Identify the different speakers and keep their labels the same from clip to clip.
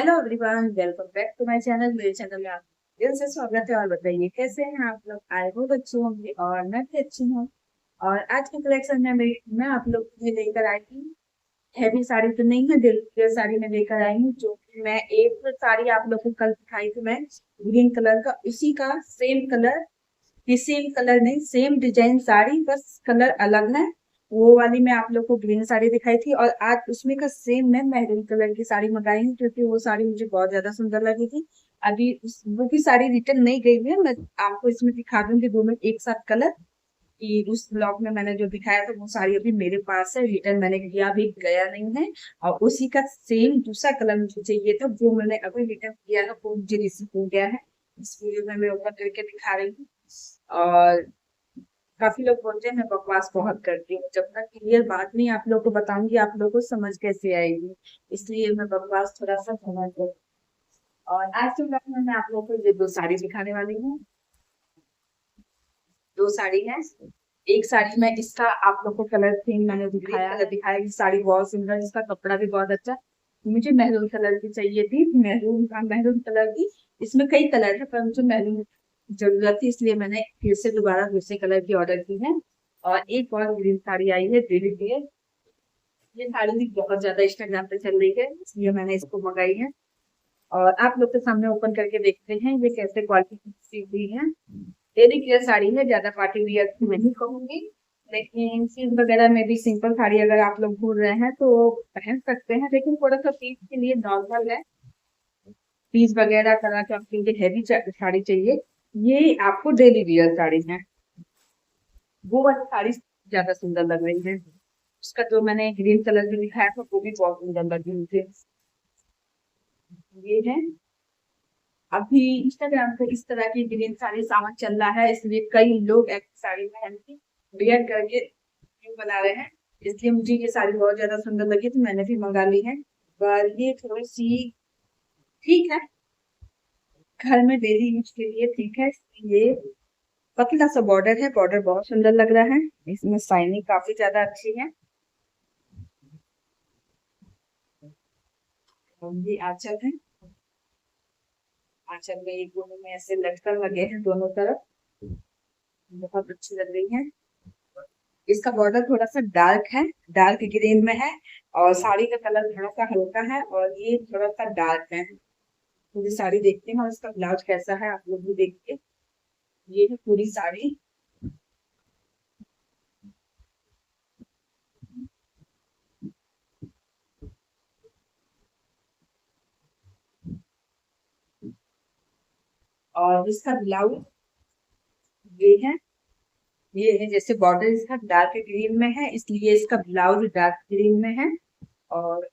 Speaker 1: Hello everyone, welcome back to my channel. मेरे channel में आप दिल से स्वागत है। और बताइए कैसे हैं आप लोग। आई होप अच्छे होंगे और मैं भी अच्छी हूँ। और आज के कलेक्शन में मैं आप लोग के लिए लेकर आई हूँ। हैवी साड़ी तो नहीं है, दिल साड़ी में लेकर आई हूँ। जो कि मैं एक साड़ी आप लोग को कल दिखाई थी, मैं ग्रीन कलर का, इसी का सेम कलर, ये सेम कलर नहीं, सेम डिजाइन साड़ी, बस कलर अलग है। वो वाली मैं आप लोग को ग्रीन साड़ी दिखाई थी और आज उसमें का सेम मैं मैरून कलर की साड़ी मंगाई हूँ, क्योंकि वो साड़ी मुझे बहुत ज्यादा सुंदर लगी थी। अभी वो भी साड़ी रिटर्न नहीं गई है। मैं आपको इसमें दिखा दूंगी दोनों एक साथ कलर कि उस ब्लॉग में मैंने जो दिखाया था वो साड़ी अभी मेरे पास है, रिटर्न मैंने किया, अभी गया नहीं है। और उसी का सेम दूसरा कलर मुझे चाहिए था, वो मैंने अभी रिटर्न किया है, वो मुझे रिसीव हो गया है। इस वीडियो में मैं ओपन करके दिखा रही हूँ। और काफी लोग बोलते हैं मैं बकवास बहुत करती हूँ, जब तक क्लियर बात नहीं आप लोग को बताऊंगी आप लोग को समझ कैसे आएगी, इसलिए मैं बकवास थोड़ा सा समझ गई। और आज के ब्लॉग में मैं आप लोग को ये दो साड़ी दिखाने वाली हूँ। दो साड़ी है। एक साड़ी में इसका आप लोग को कलर थीम मैंने दिखाया कि साड़ी बहुत सुंदर, इसका कपड़ा भी बहुत अच्छा। मुझे मेहरून कलर की चाहिए थी, मेहरून कलर की। इसमें कई कलर है पर मुझे मेहरून जरूरत थी, इसलिए मैंने फिर से दोबारा दूसरे कलर की ऑर्डर की है। और एक और ग्रीन साड़ी आई है डेली वेयर। ये साड़ी भी बहुत ज्यादा इंस्टाग्राम पे चल रही है, इसलिए मैंने इसको मंगाई है। और आप लोग के सामने ओपन करके देखते हैं ये कैसे क्वालिटी की हुई है। डेली वेयर साड़ी है, ज्यादा पार्टी वियर नहीं कहूंगी, लेकिन सीज वगैरह में भी सिंपल साड़ी अगर आप लोग भूल रहे हैं तो पहन सकते हैं, लेकिन थोड़ा सा पीस के लिए नॉर्मल है। पीस वगैरह करा के आपके लिए हैवी साड़ी चाहिए, ये आपको डेली वियर साड़ी है। वो वाली साड़ी ज्यादा सुंदर लग रही है। उसका जो मैंने ग्रीन कलर भी दिखाया था वो भी बहुत सुंदर लगी मुझे। ये है। अभी इंस्टाग्राम पे इस तरह की ग्रीन साड़ी सामान चल रहा है, इसलिए कई लोग ऐसी साड़ी पहन के वेयर करके रील बना रहे हैं। इसलिए मुझे ये साड़ी बहुत ज्यादा सुंदर लगी तो मैंने भी मंगा ली है। पर ये थोड़ी सी ठीक है, घर में डेली यूज के लिए ठीक है। ये पतला सा बॉर्डर है, बॉर्डर बहुत सुंदर लग रहा है। इसमें शाइनिंग काफी ज्यादा अच्छी है। और ये आंचल है। आंचल में एक दोनों में ऐसे लटकन लगे हैं दोनों तरफ, बहुत अच्छी लग रही है। इसका बॉर्डर थोड़ा सा डार्क है, डार्क ग्रीन में है। और साड़ी का कलर थोड़ा सा हल्का है और ये थोड़ा सा डार्क है। पूरी साड़ी देखते हैं और इसका ब्लाउज कैसा है आप लोग भी देखिए। ये है पूरी साड़ी। और इसका ब्लाउज ये है। ये है, जैसे बॉर्डर इसका डार्क ग्रीन में है इसलिए इसका ब्लाउज डार्क ग्रीन में है। और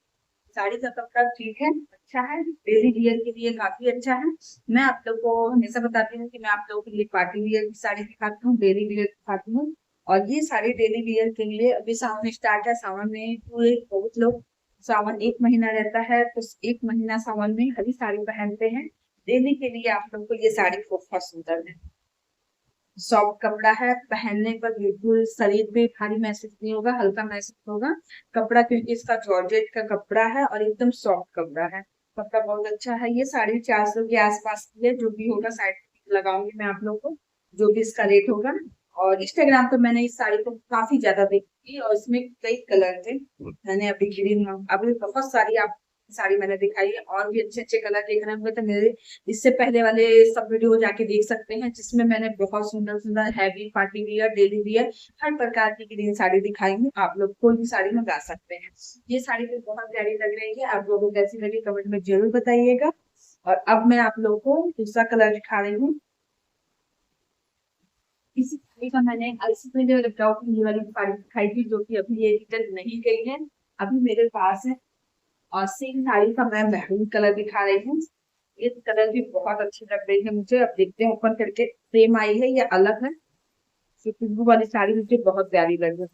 Speaker 1: साड़ी का कपड़ा ठीक है, अच्छा है, डेली वियर के लिए काफी अच्छा है। मैं आप लोग को हमेशा बताती हूँ कि मैं आप लोगों के लिए पार्टी वियर की साड़ी दिखाती हूँ, डेली वियर दिखाती हूँ। और ये साड़ी डेली वियर के लिए, अभी सावन स्टार्ट है, सावन में पूरे बहुत लोग, सावन एक महीना रहता है तो एक महीना सावन में हरी साड़ी पहनते हैं। डेली के लिए आप लोग को ये साड़ी बहुत सुंदर है। सॉफ्ट कपड़ा है, पहनने पर बिल्कुल शरीर पे भारी महसूस नहीं होगा, हल्का महसूस होगा कपड़ा, क्योंकि इसका जॉर्जेट का कपड़ा है और एकदम सॉफ्ट कपड़ा है। कपड़ा बहुत अच्छा है। ये 450 के आसपास की है, जो भी होगा साइड लगाऊंगी मैं आप लोग को, जो भी इसका रेट होगा। और इंस्टाग्राम पर मैंने इस साड़ी को काफी ज्यादा देखी और इसमें कई कलर थे। मैंने अभी ग्रीन, अभी बहुत सारी आप साड़ी मैंने दिखाई है, और भी अच्छे अच्छे कलर देखने होंगे तो मेरे इससे पहले वाले सब वीडियो जाके देख सकते हैं, जिसमें मैंने बहुत सुंदर सुंदर heavy party wear, daily wear, हर प्रकार की ग्रीन साड़ी दिखाई हूँ। आप लोग कोई भी साड़ी मंगा सकते हैं। ये साड़ी भी बहुत प्यारी लग रही है, आप लोगों को कैसी लगी कमेंट में जरूर बताइएगा। और अब मैं आप लोगों को दूसरा कलर दिखा रही हूँ। इसी साड़ी का मैंने इसी में जो लैपटॉप ये वाली साड़ी दिखाई थी, जो कि अभी ये रिटर्न नहीं गई है, अभी मेरे पास है। और सेम साड़ी का मैं मैरून कलर दिखा रही हूँ। ये कलर भी बहुत अच्छी लग रही है मुझे। अब देखते हैं ओपन करके सेम आई है या अलग है, क्योंकि वो वाली साड़ी मुझे बहुत प्यारी लगी।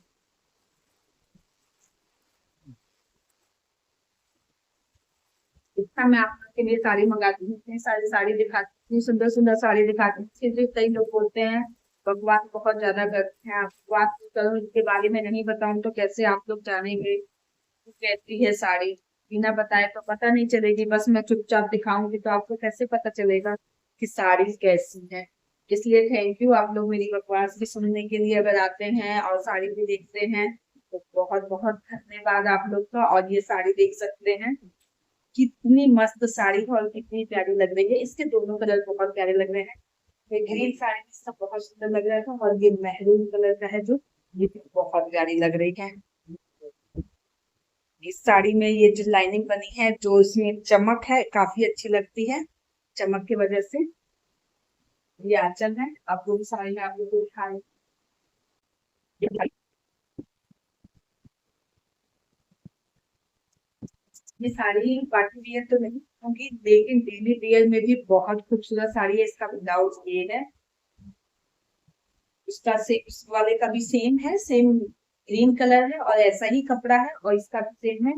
Speaker 1: इतना मैं आप लोग के लिए साड़ी मंगाती हूँ, इतनी सारी साड़ी दिखाती हूँ, सुंदर सुंदर साड़ी दिखाती हूँ, फिर भी कई लोग बोलते हैं बकवास बहुत ज्यादा करते हैं। आप बकवास करो, इसके बारे में नहीं बताऊं तो कैसे आप लोग जानेंगे कैसी है साड़ी। बिना बताए तो पता नहीं चलेगी। बस मैं चुपचाप दिखाऊंगी तो आपको कैसे पता चलेगा कि साड़ी कैसी है। इसलिए थैंक यू, आप लोग मेरी बकवास भी सुनने के लिए अगर आते हैं और साड़ी भी देखते हैं तो बहुत बहुत धन्यवाद आप लोग का। और ये साड़ी देख सकते हैं कितनी मस्त साड़ी है और कितनी प्यारी लग रही है। इसके दोनों कलर बहुत प्यारे लग रहे हैं। ये ग्रीन साड़ी में इसका बहुत सुंदर लग रहा था और ये मैरून कलर का है जो, ये भी बहुत प्यारी लग रही है। इस साड़ी में ये जो लाइनिंग बनी है, जो इसमें चमक है, काफी अच्छी लगती है। चमक की वजह से ये आंचल है। आप लोग साड़ी में आप लोग को दिखाए, ये साड़ी पार्टी वियर तो नहीं होगी लेकिन डेली वियर में भी बहुत खूबसूरत साड़ी है। इसका ब्लाउज ये है, इसका से इस वाले का भी सेम है, सेम ग्रीन कलर है और ऐसा ही कपड़ा है और इसका भी सेम है।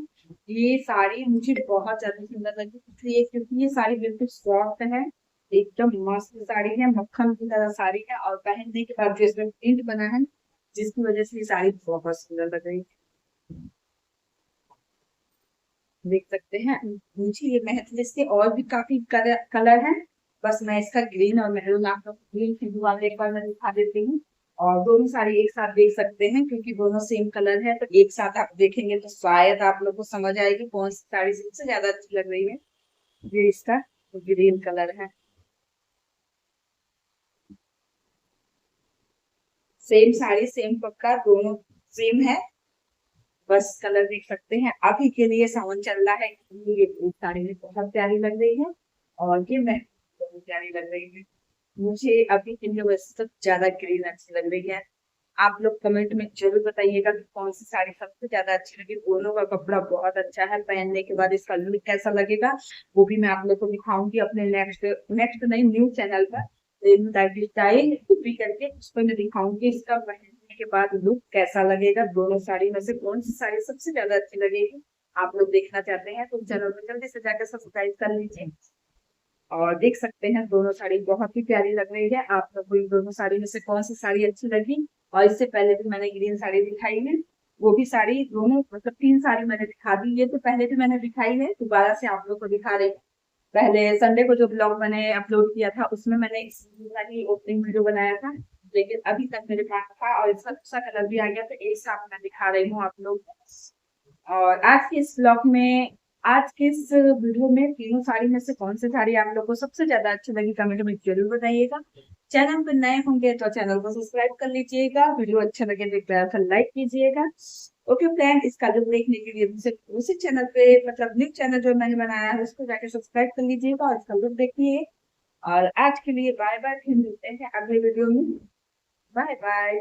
Speaker 1: ये साड़ी मुझे बहुत ज्यादा सुंदर लगी इसलिए क्योंकि ये साड़ी बिल्कुल सॉफ्ट है, एकदम मस्त साड़ी है, मक्खन की तरह साड़ी है। और पहनने के बाद जो इसमें प्रिंट बना है जिसकी वजह से ये साड़ी बहुत सुंदर लग रही है। देख सकते हैं मुझे ये महत्व से और भी काफी कलर है। बस मैं इसका ग्रीन और मेहरून आप लोग ग्रीन फिर वाले एक बार मैं दिखा देती हूँ। और दोनों साड़ी एक साथ देख सकते हैं क्योंकि दोनों सेम कलर है तो एक साथ आप देखेंगे तो शायद आप लोग को समझ आएगी कौन सी साड़ी सबसे ज्यादा अच्छी लग रही है। ये इसका ग्रीन कलर है, सेम साड़ी सेम पक्का दोनों सेम है। बस कलर देख सकते हैं। अभी के लिए सावन चल रहा है इसलिए ये साड़ी में बहुत प्यारी लग रही है और ये मैं बहुत प्यारी लग रही है। मुझे अभी के लिए वैसे तो ज्यादा ग्रीन अच्छी लग रही है। आप लोग कमेंट में जरूर बताइएगा कि कौन सी साड़ी सबसे ज्यादा अच्छी लगी। दोनों का कपड़ा बहुत अच्छा है, पहनने के बाद इसका लुक कैसा लगेगा वो भी मैं आप लोग को दिखाऊंगी अपने नेक्स्ट नेक्स्ट नई न्यू चैनल पर स्टाइल भी करके, उस पर मैं दिखाऊंगी इसका पहनने के बाद लुक कैसा लगेगा। दोनों साड़ी में से कौन सी साड़ी सबसे ज्यादा अच्छी लगेगी आप लोग देखना चाहते हैं तो चैनल में जल्दी से जाकर सब्सक्राइब कर लीजिए। और देख सकते हैं दोनों साड़ी बहुत ही प्यारी लग रही है। आप लोग को इन दोनों साड़ी में से कौन सी साड़ी अच्छी लगी। और इससे पहले भी मैंने ग्रीन साड़ी दिखाई है, वो भी साड़ी दोनों मतलब तीन साड़ी मैंने दिखा दी। ये तो पहले भी मैंने दिखाई है, दोबारा से आप लोग को दिखा रही हूँ। पहले संडे को जो ब्लॉग मैंने अपलोड किया था उसमें मैंने इस वाली ओपनिंग वीडियो बनाया था, लेकिन अभी तक मेरे पास था और इसका दूसरा कलर भी आ गया तो एक साथ मैं दिखा रही हूँ आप लोग को। और आज के इस ब्लॉग में, आज के इस वीडियो में तीनों साड़ी में से कौन सी साड़ी आप लोग को सबसे ज्यादा अच्छी लगी कमेंट में जरूर बताइएगा। चैनल पर नए होंगे तो चैनल को सब्सक्राइब कर लीजिएगा, वीडियो अच्छा लगे तो एक प्यारा सा लाइक कीजिएगा। ओके फ्रेंड, इसका जो देखने के लिए उसी चैनल पे मतलब न्यू चैनल जो मैंने बनाया है उसको जाके सब्सक्राइब कर लीजिएगा और इसका लुक देखिए। और आज के लिए बाय बाय, फिर मिलते हैं अगले वीडियो में। Bye bye.